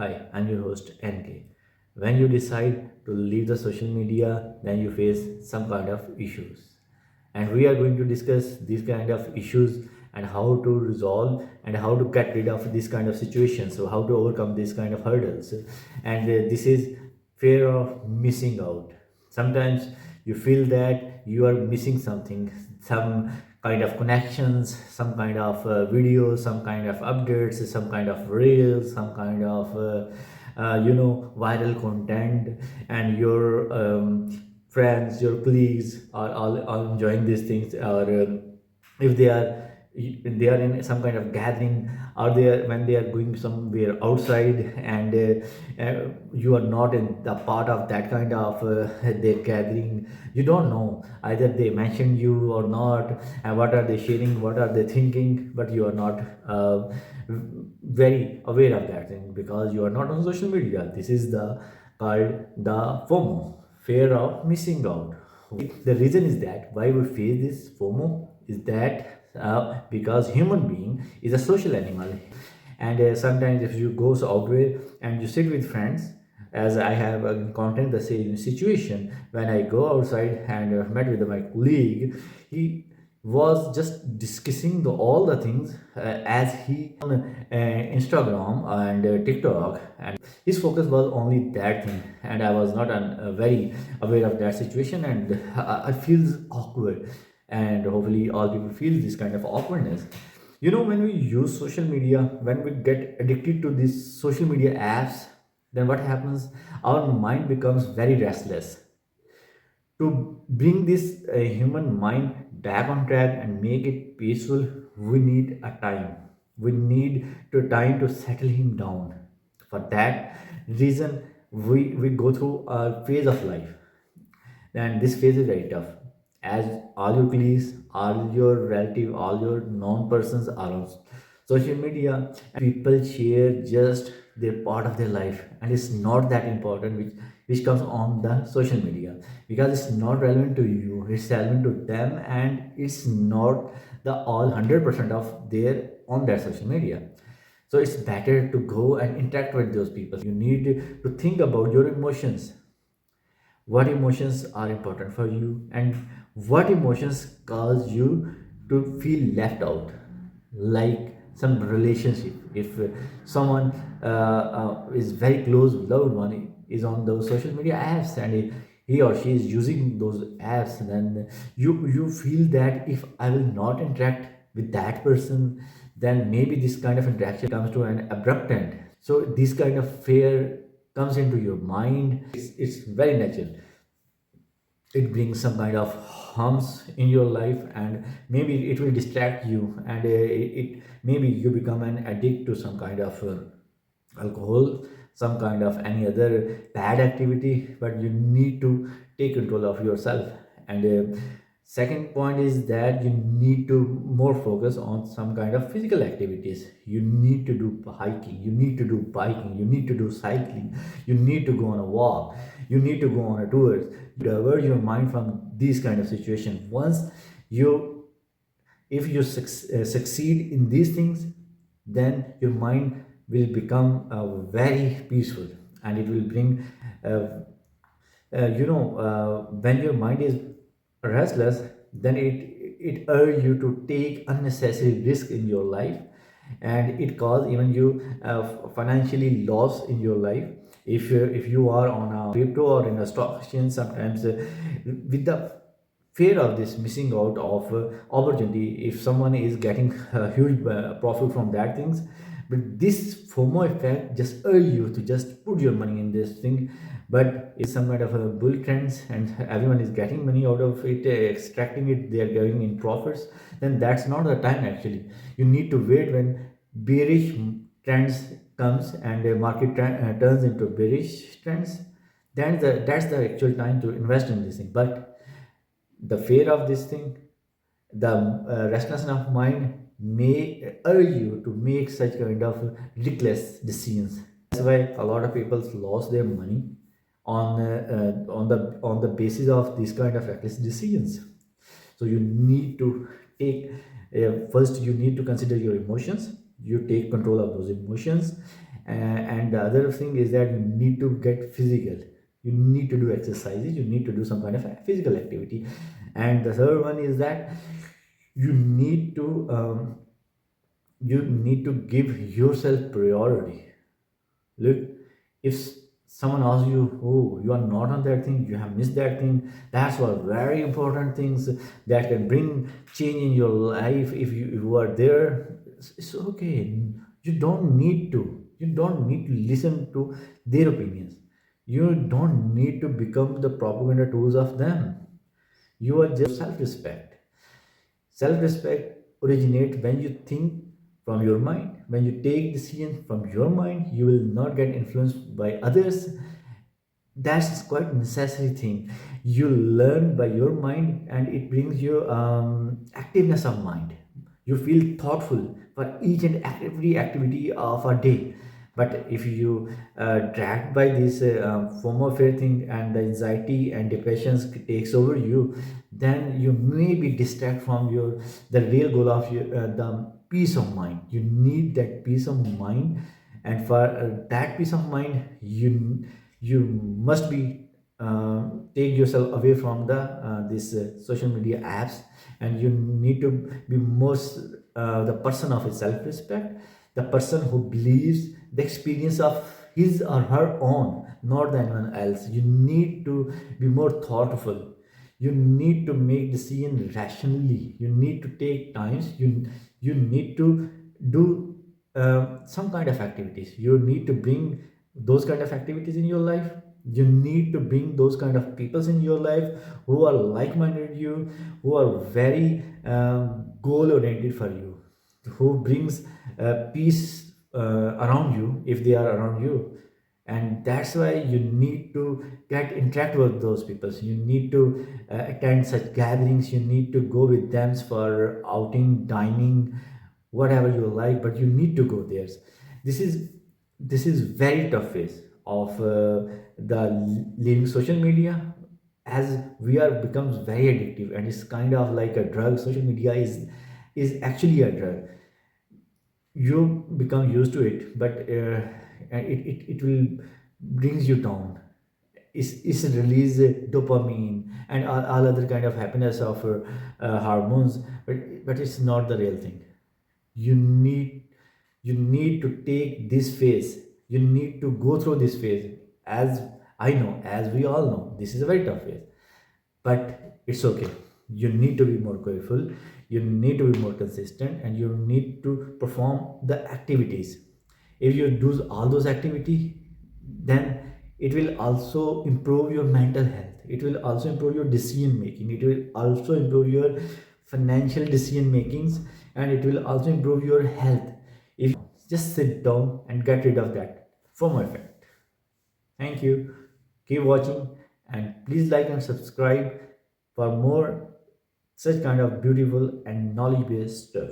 Hi, I'm your host NK. When you decide to leave the social media, then you face some kind of issues. And we are going to discuss these kind of issues and how to resolve and how to get rid of this kind of situations. So how to overcome this kind of hurdles. And this is fear of missing out. Sometimes you feel that you are missing something, some kind of connections, some kind of videos, some kind of updates, some kind of reels, some kind of viral content, and your friends, your colleagues are enjoying these things, or if they are in some kind of gathering, or they are when they are going somewhere outside, and you are not in the part of that kind of their gathering. You don't know either they mention you or not, and what are they sharing, what are they thinking, but you are not very aware of that thing because you are not on social media. This is the called the FOMO, fear of missing out. The reason is that why we face this FOMO is that because human being is a social animal, and sometimes if you go out there and you sit with friends, as I have encountered the same situation when I go outside and met with my colleague. He was just discussing all the things as he on Instagram and TikTok, and his focus was only that thing, and I was not very aware of that situation, and I feels awkward, and hopefully all people feel this kind of awkwardness. When we use social media, when we get addicted to these social media apps, then what happens? Our mind becomes very restless. To bring this human mind back on track and make it peaceful, we need a time. We need to time to settle him down. For that reason, we go through a phase of life, and this phase is very tough, as all your colleagues, all your relative, all your known persons are on social media, and people share just their part of their life, and it's not that important which comes on the social media, because it's not relevant to you, it's relevant to them, and it's not the all 100% of their on their social media. So it's better to go and interact with those people. You need to think about your emotions, what emotions are important for you, and what emotions cause you to feel left out, like some relationship. If someone is very close loved one is on those social media apps, and he or she is using those apps, then you feel that if I will not interact with that person, then maybe this kind of interaction comes to an abrupt end. So this kind of fear comes into your mind. It's very natural. It brings some kind of harms in your life, and maybe it will distract you, and it maybe you become an addict to some kind of alcohol, some kind of any other bad activity, but you need to take control of yourself. And second point is that you need to more focus on some kind of physical activities. You need to do hiking, you need to do biking, you need to do cycling, you need to go on a walk, you need to go on a tour. Divert your mind from these kind of situations. Once you if you succeed in these things, then your mind will become very peaceful, and it will bring when your mind is restless, then it urge you to take unnecessary risk in your life, and it cause even you financially loss in your life. If you are on a crypto or in a stock exchange, sometimes with the fear of this missing out of opportunity, if someone is getting a huge profit from that things, but this FOMO effect just urge you to just put your money in this thing. But it's some kind of a bull trends, and everyone is getting money out of it, extracting it, they are going in profits, then that's not the time actually. You need to wait when bearish trends comes, and the market turns into bearish trends. Then that's the actual time to invest in this thing. But the fear of this thing, the restlessness of mind may urge you to make such kind of reckless decisions. That's why a lot of people lost their money on the basis of these kind of reckless decisions. So you need to take first, you need to consider your emotions. You take control of those emotions, And the other thing is that you need to get physical. You need to do exercises, you need to do some kind of physical activity. And the third one is that you need to give yourself priority. Look, if someone asks you, oh, you are not on that thing, you have missed that thing, that's what very important things that can bring change in your life. If you are there, it's okay. You don't need to listen to their opinions. You don't need to become the propaganda tools of them. You are just self-respect. Self-respect originates when you think from your mind. When you take decisions from your mind, you will not get influenced by others. That's quite necessary thing. You learn by your mind, and it brings you activeness of mind. You feel thoughtful for each and every activity of a day. But if you dragged by this FOMO fear thing, and the anxiety and depression takes over you, then you may be distracted from your the real goal of your the peace of mind. You need that peace of mind, and for that peace of mind, you must be take yourself away from the this social media apps, and you need to be most the person of self-respect, the person who believes the experience of his or her own, not the anyone else. You need to be more thoughtful. You need to make decision rationally. You need to take times. You need to do some kind of activities. You need to bring those kind of activities in your life. You need to bring those kind of peoples in your life who are like-minded you, who are very goal oriented for you, who brings peace around you if they are around you. And that's why you need to get interact with those people. You need to attend such gatherings. You need to go with them for outing, dining, whatever you like, but you need to go there. This is very tough phase of the leaving social media, as we are becomes very addictive, and it's kind of like a drug. Social media is actually a drug. You become used to it, but it will brings you down. It's release dopamine and all other kind of happiness of hormones, but it's not the real thing. You need you need to take this phase. You need to go through this phase. As I know, as we all know, this is a very tough phase, but it's okay. You need to be more careful. You need to be more consistent, and you need to perform the activities. If you do all those activity, then it will also improve your mental health. It will also improve your decision making. It will also improve your financial decision makings, and it will also improve your health. If you just sit down and get rid of that FOMO effect. Thank you. Keep watching, and please like and subscribe for more such kind of beautiful and knowledge based stuff.